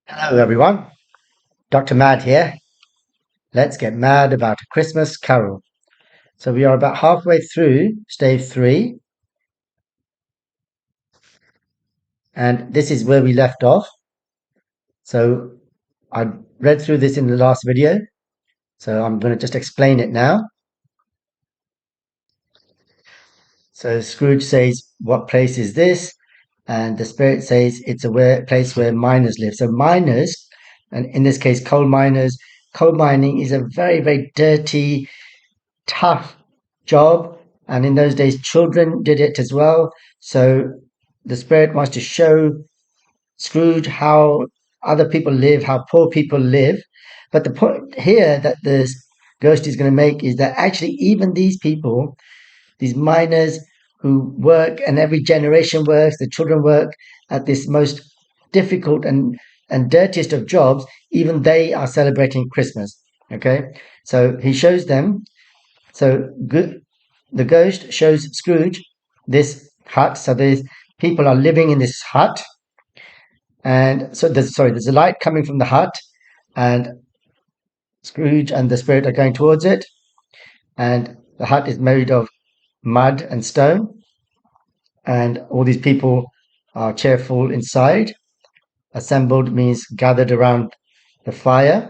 Hello, everyone. Dr. Mad here. Let's get mad about A Christmas Carol. So we are about halfway through Stave 3, and this is where we left off. So I read through this in the last video, so I'm going to just explain it now. So Scrooge says, "What place is this?" And the spirit says, "It's a place where miners live." So miners, and in this case, coal miners. Coal mining is a very, very dirty, tough job, and in those days children did it as well. So the spirit wants to show Scrooge how other people live, how poor people live. But the point here that the ghost is going to make is that actually even these people, these miners who work, and every generation works, the children work at this most difficult and dirtiest of jobs, even they are celebrating Christmas. Okay, so he shows them. So the ghost shows Scrooge this hut. So there's people are living in this hut, and so there's a light coming from the hut, and Scrooge and the spirit are going towards it, and the hut is made of mud and stone, and all these people are cheerful inside. Assembled means gathered around the fire.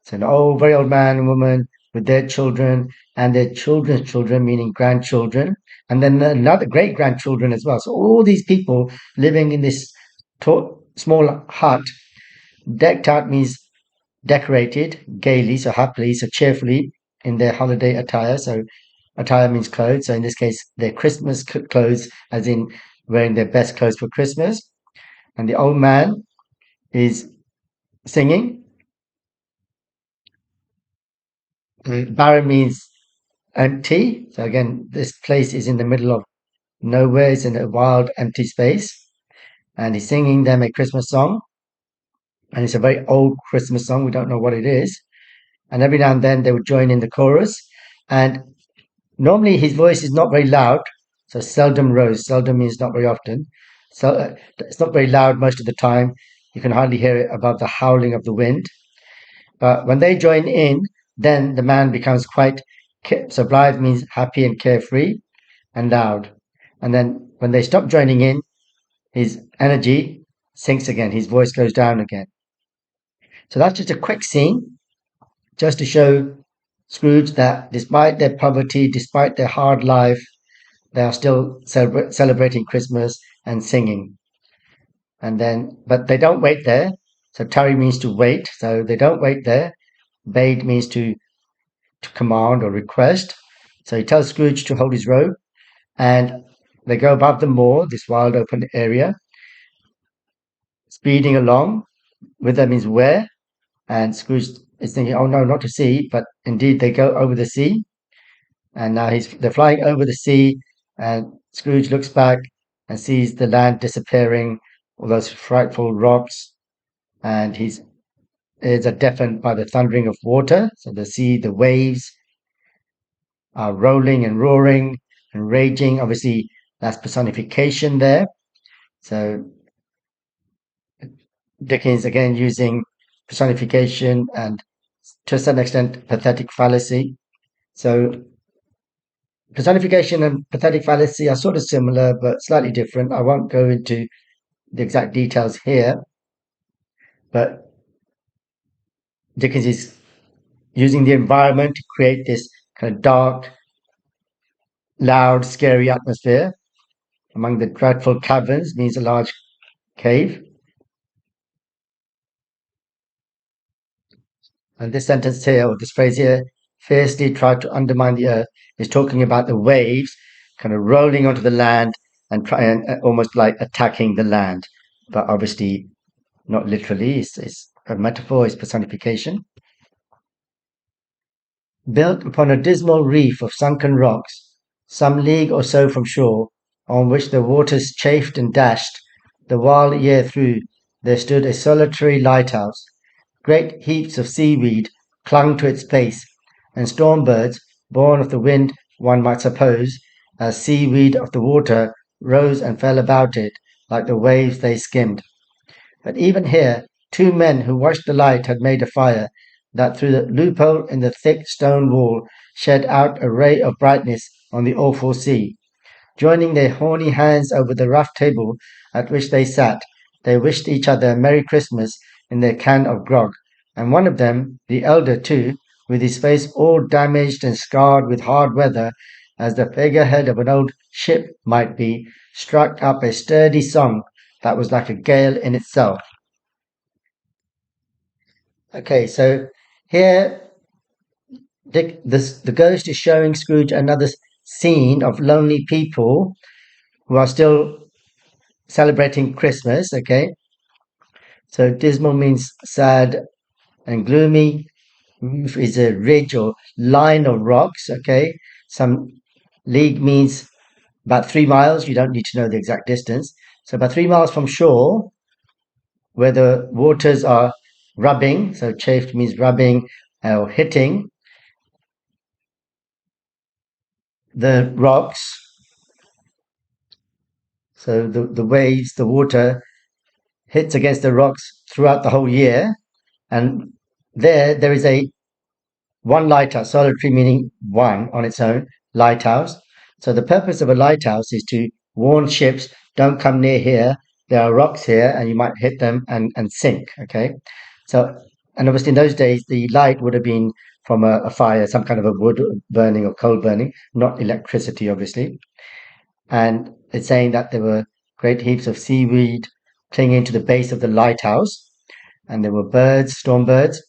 So an old, very old man and woman with their children and their children's children, meaning grandchildren, and then another great grandchildren as well. So all these people living in this small hut, decked out means decorated gaily, so happily, so cheerfully in their holiday attire. So attire means clothes. So in this case, their Christmas clothes, as in wearing their best clothes for Christmas. And the old man is singing. Barren means empty. So again, this place is in the middle of nowhere. It's in a wild, empty space. And he's singing them a Christmas song. And it's a very old Christmas song. We don't know what it is. And every now and then they would join in the chorus. And normally his voice is not very loud. So seldom rose. Seldom means not very often. So it's not very loud most of the time. You can hardly hear it above the howling of the wind. But when they join in, then the man becomes quite so blithe means happy and carefree and loud. And then when they stop joining in, his energy sinks again, his voice goes down again. So that's just a quick scene, just to show Scrooge that despite their poverty, despite their hard life, they are still celebrating Christmas and singing. And then, but they don't wait there. So tarry means to wait. So they don't wait there. Bade means to command or request. So he tells Scrooge to hold his robe, and they go above the moor, this wild open area, speeding along. With them is where, and Scrooge is thinking, "Oh no, not to sea!" But indeed, they go over the sea, and now they're flying over the sea, and Scrooge looks back and sees the land disappearing, all those frightful rocks, and his ears are deafened by the thundering of water. So the sea, the waves are rolling and roaring and raging. Obviously, that's personification there. So Dickens again using personification and to a certain extent pathetic fallacy. So personification and pathetic fallacy are sort of similar but slightly different. I won't go into the exact details here, but Dickens is using the environment to create this kind of dark, loud, scary atmosphere. Among the dreadful caverns means a large cave. And this sentence here, or this phrase here, fiercely tried to undermine the earth, is talking about the waves kind of rolling onto the land and trying almost like attacking the land. But obviously, not literally, it's a metaphor, it's personification. Built upon a dismal reef of sunken rocks, some league or so from shore, on which the waters chafed and dashed, the wild year through, there stood a solitary lighthouse. Great heaps of seaweed clung to its base, and storm birds, born of the wind, one might suppose, as seaweed of the water, rose and fell about it, like the waves they skimmed. But even here, Two men who watched the light had made a fire that through the loophole in the thick stone wall shed out a ray of brightness on the awful sea. Joining their horny hands over the rough table at which they sat, they wished each other a Merry Christmas in their can of grog, and one of them, the elder too, with his face all damaged and scarred with hard weather, as the figurehead of an old ship might be, struck up a sturdy song that was like a gale in itself. Okay, so here the ghost is showing Scrooge another scene of lonely people who are still celebrating Christmas. Okay, so dismal means sad and gloomy. Roof is a ridge or line of rocks. Okay, some league means about 3 miles. You don't need to know the exact distance. So about 3 miles from shore, where the waters are rubbing. So chafed means rubbing or hitting the rocks. So the waves, the water hits against the rocks throughout the whole year. And there is a one lighthouse, solitary meaning one on its own, lighthouse. So the purpose of a lighthouse is to warn ships, don't come near here. There are rocks here and you might hit them and sink. Okay. So, and obviously in those days, the light would have been from a fire, some kind of a wood burning or coal burning, not electricity, obviously. And it's saying that there were great heaps of seaweed clinging to the base of the lighthouse, and there were birds, storm birds.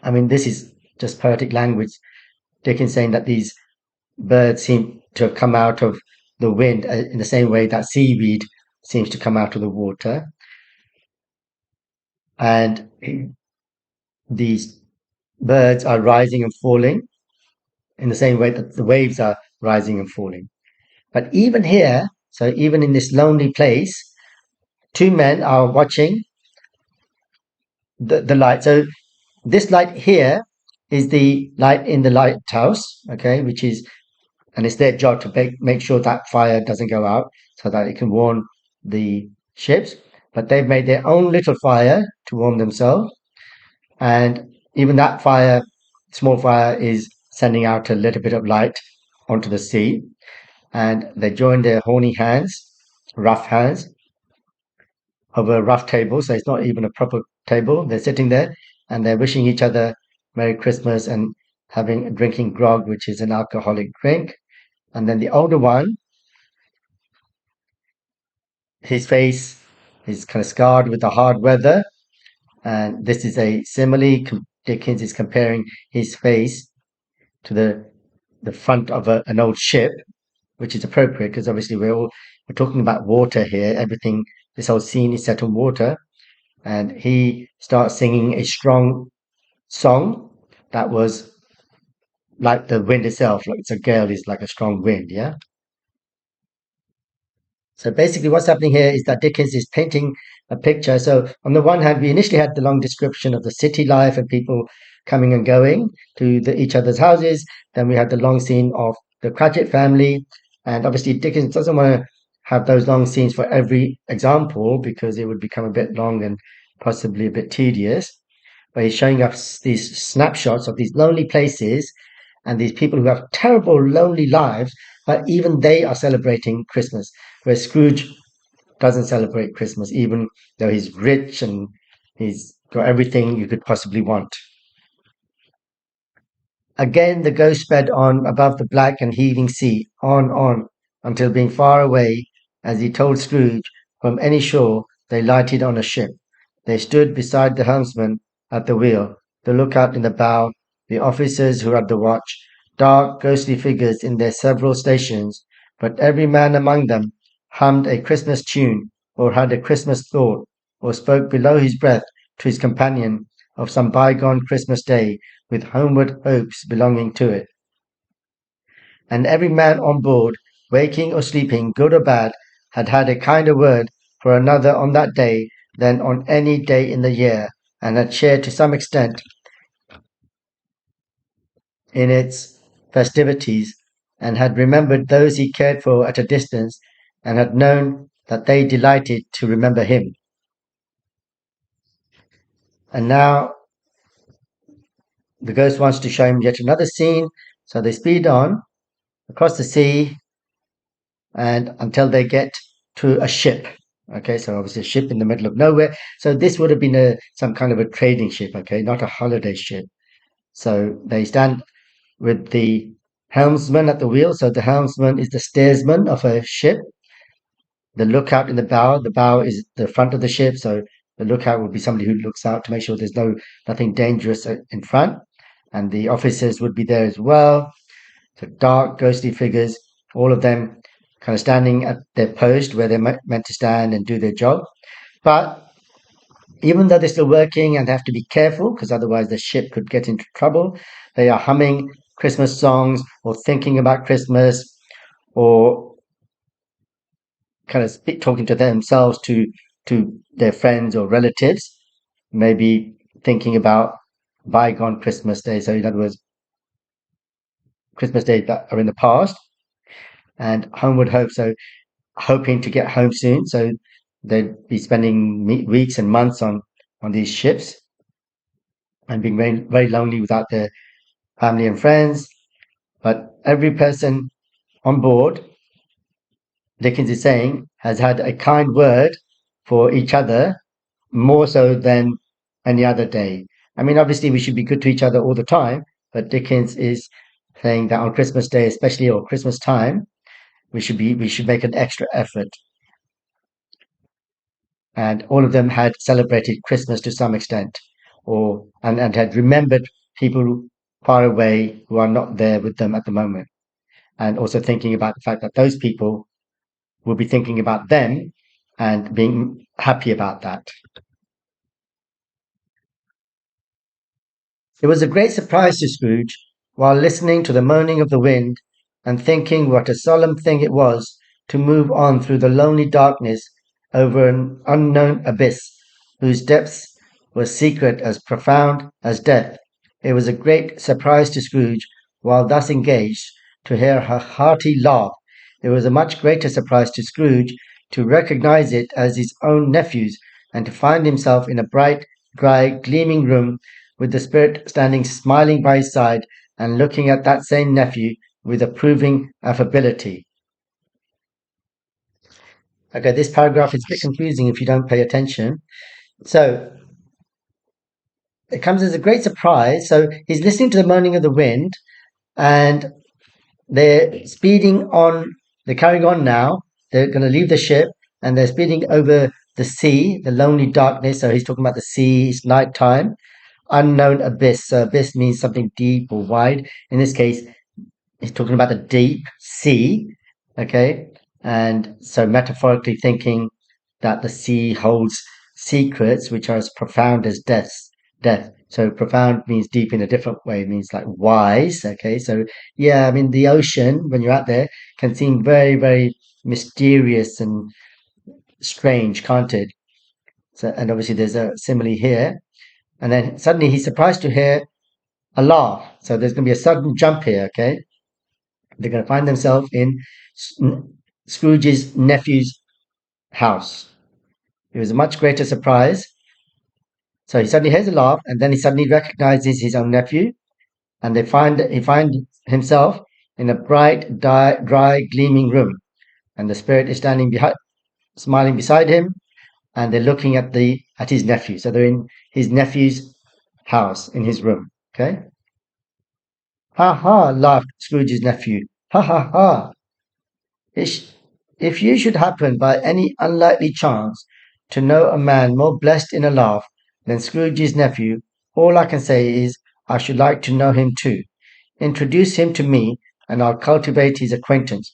I mean, this is just poetic language. Dickens saying that these birds seem to have come out of the wind in the same way that seaweed seems to come out of the water. And these birds are rising and falling in the same way that the waves are rising and falling. But even here, so even in this lonely place, two men are watching the light. So this light here is the light in the lighthouse, okay, which is, and it's their job to make sure that fire doesn't go out so that it can warn the ships. But they've made their own little fire to warm themselves. And even that fire, small fire, is sending out a little bit of light onto the sea. And they join their horny hands, rough hands, over a rough table. So it's not even a proper table. They're sitting there and they're wishing each other Merry Christmas and having drinking grog, which is an alcoholic drink. And then the older one, his face is kind of scarred with the hard weather. And this is a simile. Dickens is comparing his face to the front of an old ship, which is appropriate because obviously we're talking about water here. Everything, this whole scene is set on water. And he starts singing a strong song that was like the wind itself. Like it's a gale is like a strong wind, yeah. So basically, what's happening here is that Dickens is painting a picture. So on the one hand, we initially had the long description of the city life and people coming and going to each other's houses. Then we had the long scene of the Cratchit family, and obviously Dickens doesn't want to have those long scenes for every example because it would become a bit long and possibly a bit tedious. But he's showing us these snapshots of these lonely places and these people who have terrible, lonely lives, but even they are celebrating Christmas. Whereas Scrooge doesn't celebrate Christmas, even though he's rich and he's got everything you could possibly want. Again, the ghost sped on above the black and heaving sea, on, until being far away, as he told Scrooge, from any shore they lighted on a ship. They stood beside the helmsman at the wheel, the lookout in the bow, the officers who had the watch, dark, ghostly figures in their several stations, but every man among them hummed a Christmas tune, or had a Christmas thought, or spoke below his breath to his companion of some bygone Christmas day with homeward hopes belonging to it. And every man on board, waking or sleeping, good or bad, had had a kinder word for another on that day than on any day in the year, and had shared to some extent in its festivities, and had remembered those he cared for at a distance, and had known that they delighted to remember him. And now the ghost wants to show him yet another scene. So they speed on across the sea and until they get to a ship. Okay, so obviously a ship in the middle of nowhere. So this would have been some kind of a trading ship, okay, not a holiday ship. So they stand with the helmsman at the wheel. So the helmsman is the steersman of a ship. The lookout in the bow. The bow is the front of the ship. So the lookout would be somebody who looks out to make sure there's nothing dangerous in front. And the officers would be there as well. So dark, ghostly figures, all of them kind of standing at their post where they're meant to stand and do their job. But even though they're still working and have to be careful because otherwise the ship could get into trouble, they are humming Christmas songs or thinking about Christmas or kind of talking to themselves to their friends or relatives, maybe thinking about bygone Christmas Day. So in other words, Christmas days that are in the past and homeward hope. So hoping to get home soon. So they'd be spending weeks and months on these ships and being very, very lonely without their family and friends. But every person on board, Dickens is saying, has had a kind word for each other more so than any other day. I mean, obviously, we should be good to each other all the time, but Dickens is saying that on Christmas Day, especially or Christmas time, we should make an extra effort. And all of them had celebrated Christmas to some extent, and had remembered people far away who are not there with them at the moment, and also thinking about the fact that those people will be thinking about them and being happy about that. It was a great surprise to Scrooge, while listening to the moaning of the wind, and thinking what a solemn thing it was to move on through the lonely darkness over an unknown abyss, whose depths were secret as profound as death. It was a great surprise to Scrooge, while thus engaged, to hear her hearty laugh. It was a much greater surprise to Scrooge to recognize it as his own nephew's, and to find himself in a bright, dry, gleaming room with the spirit standing smiling by his side and looking at that same nephew with approving affability. Okay, this paragraph is a bit confusing if you don't pay attention. So it comes as a great surprise. So he's listening to the moaning of the wind and they're speeding on, they're carrying on now. They're going to leave the ship and they're speeding over the sea, the lonely darkness. So he's talking about the sea, it's nighttime. Unknown abyss. So abyss means something deep or wide. In this case, he's talking about the deep sea. Okay. And so metaphorically thinking that the sea holds secrets which are as profound as death. So profound means deep in a different way. It means like wise. Okay. So yeah, I mean the ocean when you're out there can seem very, very mysterious and strange, can't it? So and obviously there's a simile here. And then suddenly he's surprised to hear a laugh. So there's going to be a sudden jump here. Okay. They're going to find themselves in Scrooge's nephew's house. It was a much greater surprise. So he suddenly hears a laugh, and then he suddenly recognizes his own nephew, and he find himself in a bright, dry, gleaming room, and the spirit is standing behind, smiling beside him, and they're looking at his nephew. So they're in his nephew's house, in his room. Okay. Ha ha! Laughed Scrooge's nephew. Ha ha ha! If if you should happen by any unlikely chance to know a man more blessed in a laugh than Scrooge's nephew, all I can say is I should like to know him too. Introduce him to me, and I'll cultivate his acquaintance.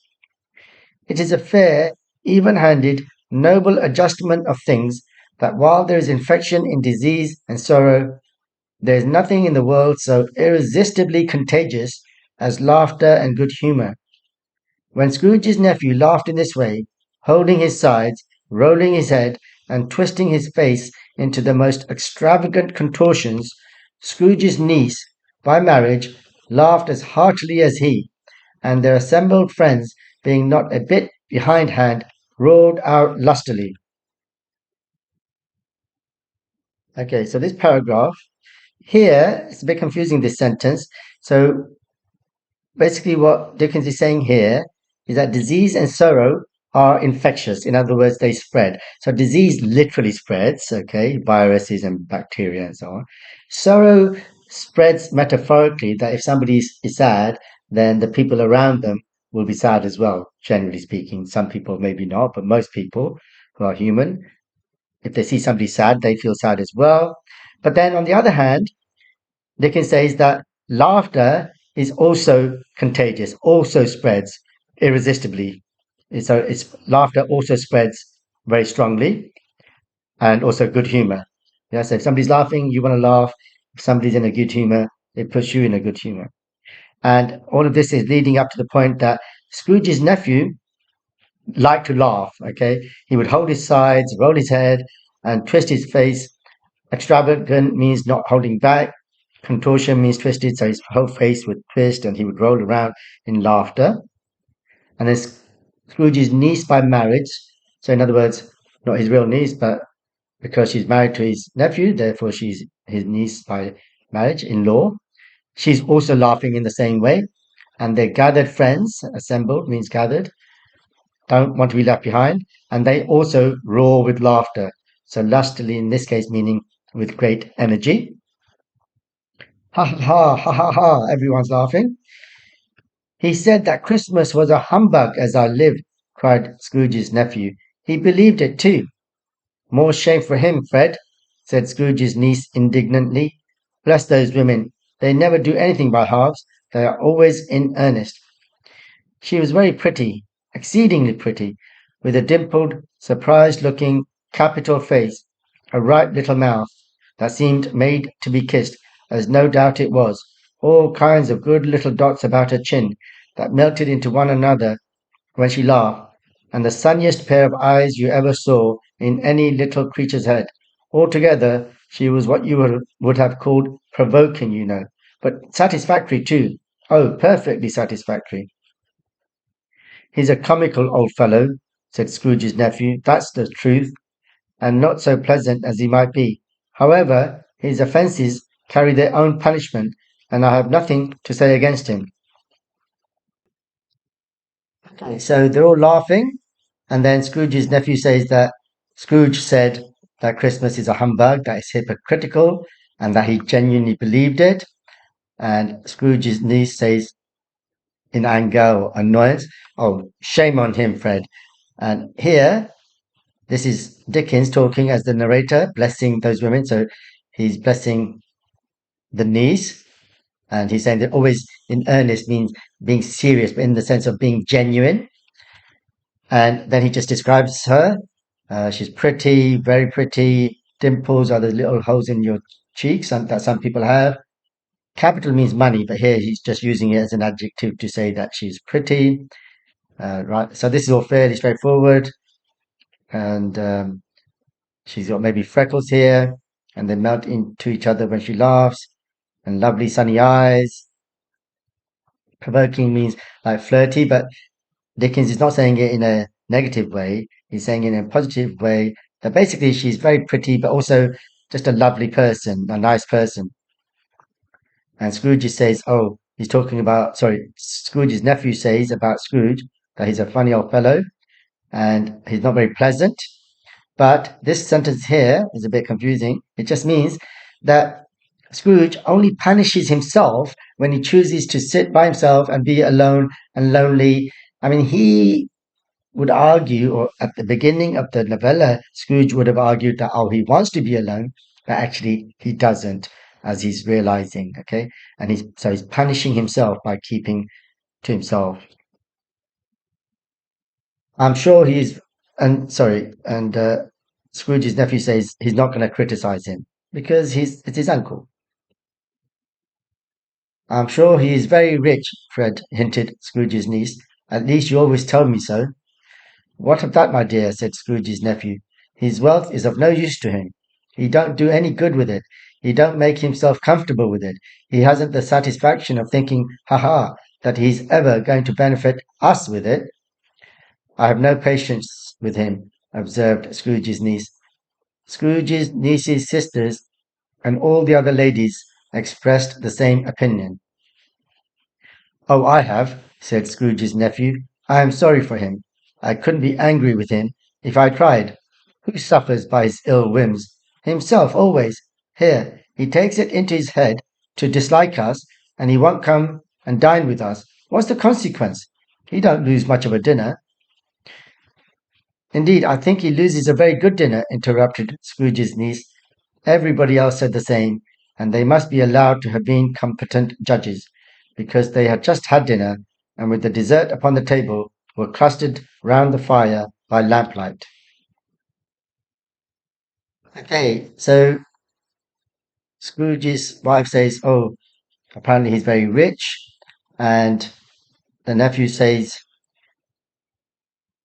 It is a fair, even-handed, noble adjustment of things that while there is infection in disease and sorrow, there is nothing in the world so irresistibly contagious as laughter and good humour. When Scrooge's nephew laughed in this way, holding his sides, rolling his head, and twisting his face into the most extravagant contortions, Scrooge's niece, by marriage, laughed as heartily as he, and their assembled friends, being not a bit behindhand, roared out lustily. Okay, so this paragraph here, it's a bit confusing, this sentence. So basically, what Dickens is saying here is that disease and sorrow are infectious. In other words, they spread. So disease literally spreads, okay, viruses and bacteria and so on. Sorrow spreads metaphorically, that if somebody is sad, then the people around them will be sad as well, generally speaking. Some people maybe not, but most people who are human, if they see somebody sad, they feel sad as well. But then on the other hand, Dickens says that laughter is also contagious, also spreads irresistibly. So it's laughter also spreads very strongly, and also good humor. Yeah, so if somebody's laughing, you want to laugh. If somebody's in a good humor, it puts you in a good humor. And all of this is leading up to the point that Scrooge's nephew liked to laugh. Okay, he would hold his sides, roll his head, and twist his face. Extravagant means not holding back. Contortion means twisted, so his whole face would twist and he would roll around in laughter. And then Scrooge's niece by marriage, so in other words, not his real niece, but because she's married to his nephew, therefore she's his niece by marriage in law. She's also laughing in the same way. And their gathered friends, assembled means gathered, don't want to be left behind. And they also roar with laughter. So lustily in this case, meaning with great energy. Ha ha ha ha ha, everyone's laughing. He said that Christmas was a humbug as I lived, cried Scrooge's nephew. He believed it too. More shame for him, Fred, said Scrooge's niece indignantly. Bless those women. They never do anything by halves. They are always in earnest. She was very pretty, exceedingly pretty, with a dimpled, surprised-looking, capital face, a ripe little mouth that seemed made to be kissed, as no doubt it was, all kinds of good little dots about her chin that melted into one another when she laughed, and the sunniest pair of eyes you ever saw in any little creature's head. Altogether, she was what you would have called provoking, you know, but satisfactory too. Oh, perfectly satisfactory. He's a comical old fellow, said Scrooge's nephew. That's the truth, and not so pleasant as he might be. However, his offences carry their own punishment, and I have nothing to say against him. Okay, so they're all laughing, and then Scrooge's nephew says that Scrooge said that Christmas is a humbug, that it's hypocritical, and that he genuinely believed it. And Scrooge's niece says in anger or annoyance, "Oh, shame on him, Fred." And here, this is Dickens talking as the narrator, blessing those women. So he's blessing the niece, and he's saying that always in earnest means being serious, but in the sense of being genuine. And then he just describes her. She's pretty, very pretty. Dimples are the little holes in your cheeks that some people have. Capital means money, but here he's just using it as an adjective to say that she's pretty. Right. So this is all fairly straightforward. And she's got maybe freckles here, and they melt into each other when she laughs, and lovely sunny eyes. Provoking means like flirty, but Dickens is not saying it in a negative way. He's saying it in a positive way that basically she's very pretty, but also just a lovely person, a nice person. And Scrooge says, oh, he's talking about, sorry, Scrooge's nephew says about Scrooge that he's a funny old fellow and he's not very pleasant. But this sentence here is a bit confusing. It just means that Scrooge only punishes himself when he chooses to sit by himself and be alone and lonely. I mean, he would argue, or at the beginning of the novella, Scrooge would have argued that, oh, he wants to be alone, but actually he doesn't, as he's realizing, okay? And he's punishing himself by keeping to himself. I'm sure and Scrooge's nephew says he's not going to criticize him because it's his uncle. I'm sure he is very rich, Fred hinted Scrooge's niece. At least you always tell me so. What of that, my dear? Said Scrooge's nephew. His wealth is of no use to him. He don't do any good with it. He don't make himself comfortable with it. He hasn't the satisfaction of thinking, ha ha, that he's ever going to benefit us with it. I have no patience with him, observed Scrooge's niece. Scrooge's niece's sisters and all the other ladies expressed the same opinion. Oh, I have, said Scrooge's nephew. I am sorry for him. I couldn't be angry with him if I tried. Who suffers by his ill whims? Himself always. Here, he takes it into his head to dislike us, and he won't come and dine with us. What's the consequence? He don't lose much of a dinner. Indeed, I think he loses a very good dinner, interrupted Scrooge's niece. Everybody else said the same, and they must be allowed to have been competent judges, because they had just had dinner, and with the dessert upon the table, were clustered round the fire by lamplight. Okay, so Scrooge's wife says, "Oh, apparently he's very rich," and the nephew says,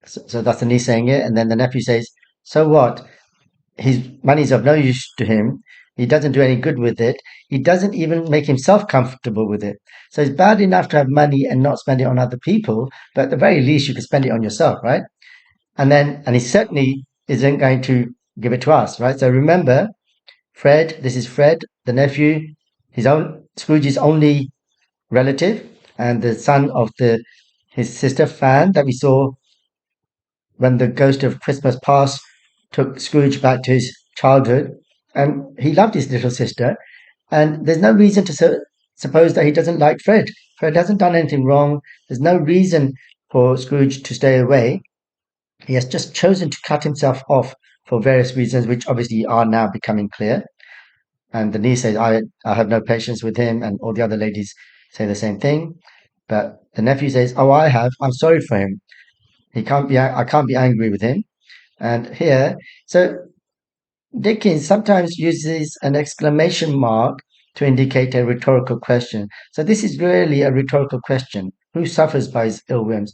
so that's the niece saying it, and then the nephew says, "So what? His money's of no use to him. He doesn't do any good with it. He doesn't even make himself comfortable with it. So it's bad enough to have money and not spend it on other people, but at the very least, you could spend it on yourself, right? And he certainly isn't going to give it to us, right? So remember, Fred, this is Fred, the nephew, Scrooge's only relative, and the son of his sister Fan that we saw when the ghost of Christmas past took Scrooge back to his childhood. And he loved his little sister, and there's no reason to suppose that he doesn't like Fred. Fred hasn't done anything wrong. There's no reason for Scrooge to stay away. He has just chosen to cut himself off for various reasons, which obviously are now becoming clear. And the niece says, I have no patience with him, and all the other ladies say the same thing. But the nephew says, Oh, I have. I'm sorry for him. I can't be angry with him. And here, so Dickens sometimes uses an exclamation mark to indicate a rhetorical question. So this is really a rhetorical question. Who suffers by his ill whims?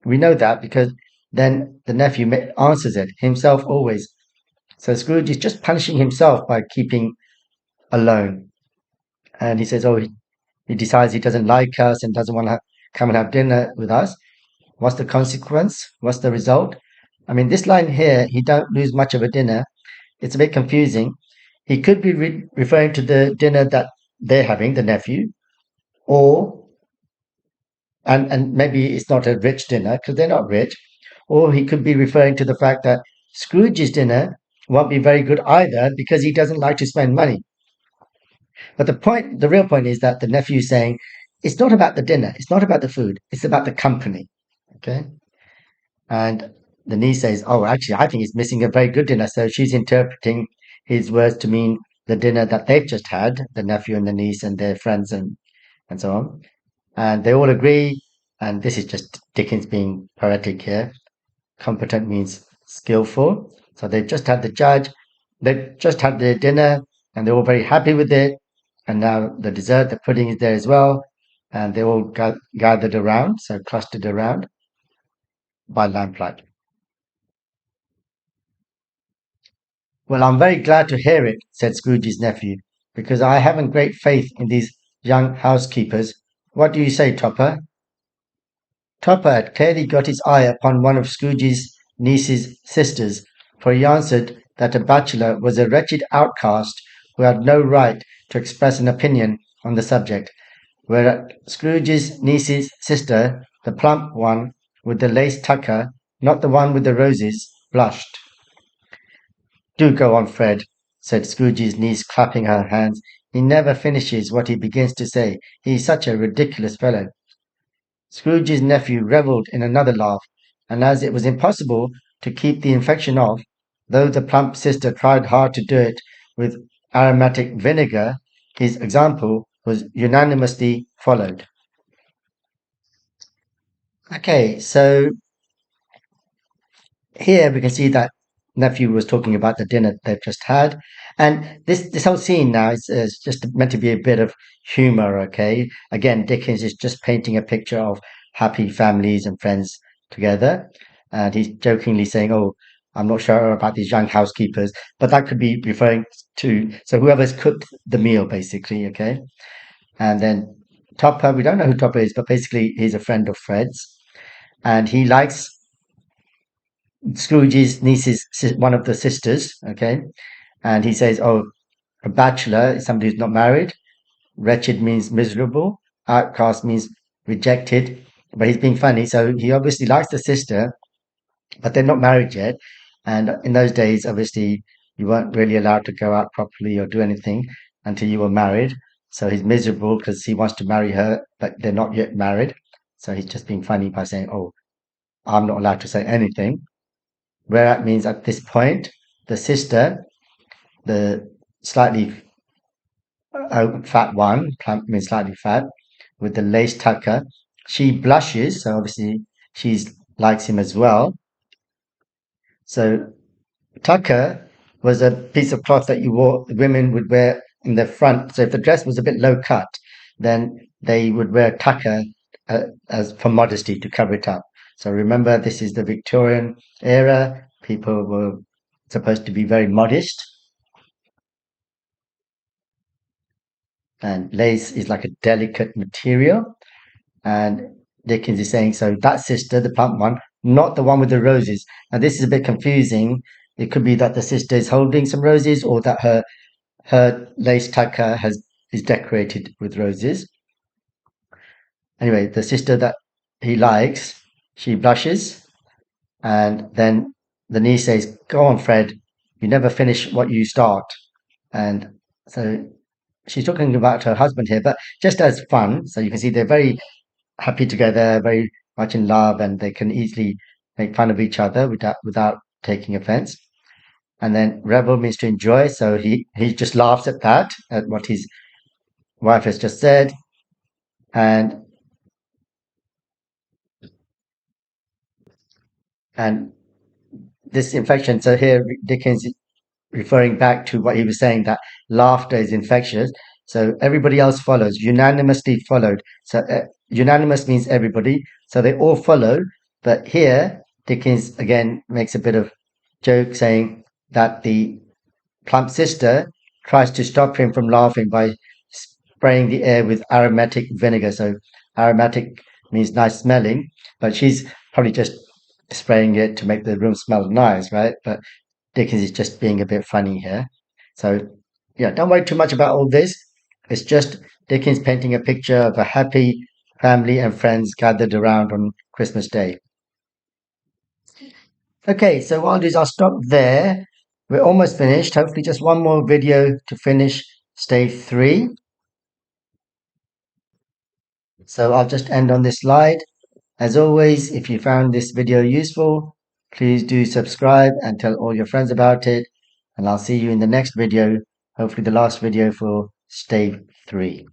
We know that because then the nephew answers it himself always. So Scrooge is just punishing himself by keeping alone. And he says, he decides he doesn't like us and doesn't want to come and have dinner with us. What's the consequence? What's the result? I mean, this line here, he don't lose much of a dinner. It's a bit confusing. He could be referring to the dinner that they're having, the nephew, or and maybe it's not a rich dinner because they're not rich, or he could be referring to the fact that Scrooge's dinner won't be very good either because he doesn't like to spend money. But the real point is that the nephew's saying it's not about the dinner, it's not about the food, it's about the company. Okay, and the niece says, "Oh, actually, I think he's missing a very good dinner." So she's interpreting his words to mean the dinner that they've just had, the nephew and the niece and their friends and so on. And they all agree. And this is just Dickens being poetic here. Competent means skillful. So they've just had the judge, they've just had their dinner, and they're all very happy with it. And now the dessert, the pudding is there as well. And they all gathered around, so clustered around by lamplight. Well, I'm very glad to hear it, said Scrooge's nephew, because I haven't great faith in these young housekeepers. What do you say, Topper? Topper had clearly got his eye upon one of Scrooge's niece's sisters, for he answered that a bachelor was a wretched outcast who had no right to express an opinion on the subject, whereat Scrooge's niece's sister, the plump one with the lace tucker, not the one with the roses, blushed. Do go on, Fred, said Scrooge's niece, clapping her hands. He never finishes what he begins to say. He's such a ridiculous fellow. Scrooge's nephew revelled in another laugh, and as it was impossible to keep the infection off, though the plump sister tried hard to do it with aromatic vinegar, his example was unanimously followed. Okay, so here we can see that nephew was talking about the dinner they've just had, and this whole scene now is just meant to be a bit of humor. Okay, again, Dickens is just painting a picture of happy families and friends together, and he's jokingly saying, "Oh, I'm not sure about these young housekeepers," but that could be referring to whoever's cooked the meal, basically. Okay, and then Topper, we don't know who Topper is, but basically he's a friend of Fred's, and he likes Scrooge's niece's one of the sisters, okay, and he says, "Oh, a bachelor is somebody who's not married. Wretched means miserable. Outcast means rejected." But he's being funny, so he obviously likes the sister, but they're not married yet. And in those days, obviously, you weren't really allowed to go out properly or do anything until you were married. So he's miserable because he wants to marry her, but they're not yet married. So he's just being funny by saying, "Oh, I'm not allowed to say anything." Where that means at this point, the sister, the slightly fat one, plump means slightly fat, with the lace tucker, she blushes. So obviously, she's likes him as well. So tucker was a piece of cloth that you wore, women would wear in the front. So if the dress was a bit low cut, then they would wear tucker as for modesty to cover it up. So remember, this is the Victorian era. People were supposed to be very modest, and lace is like a delicate material. And Dickens is saying, so that sister, the plump one, not the one with the roses. And this is a bit confusing. It could be that the sister is holding some roses, or that her lace tucker has is decorated with roses. Anyway, the sister that he likes, she blushes, and then the niece says, "Go on, Fred, you never finish what you start." And so she's talking about her husband here, but just as fun. So you can see they're very happy together, very much in love, and they can easily make fun of each other without taking offense. And then revel means to enjoy, so he just laughs at that, at what his wife has just said. And and this infection, so here Dickens is referring back to what he was saying, that laughter is infectious. So everybody else follows, unanimously followed. So unanimous means everybody, so they all follow. But here Dickens again makes a bit of joke, saying that the plump sister tries to stop him from laughing by spraying the air with aromatic vinegar. So aromatic means nice smelling, but she's probably just spraying it to make the room smell nice, right? But Dickens is just being a bit funny here. So yeah, don't worry too much about all this. It's just Dickens painting a picture of a happy family and friends gathered around on Christmas Day. Okay, so what I'll do is I'll stop there. We're almost finished. Hopefully, just one more video to finish Stave 3. So I'll just end on this slide. As always, if you found this video useful, please do subscribe and tell all your friends about it. And I'll see you in the next video, hopefully the last video for Stave 3.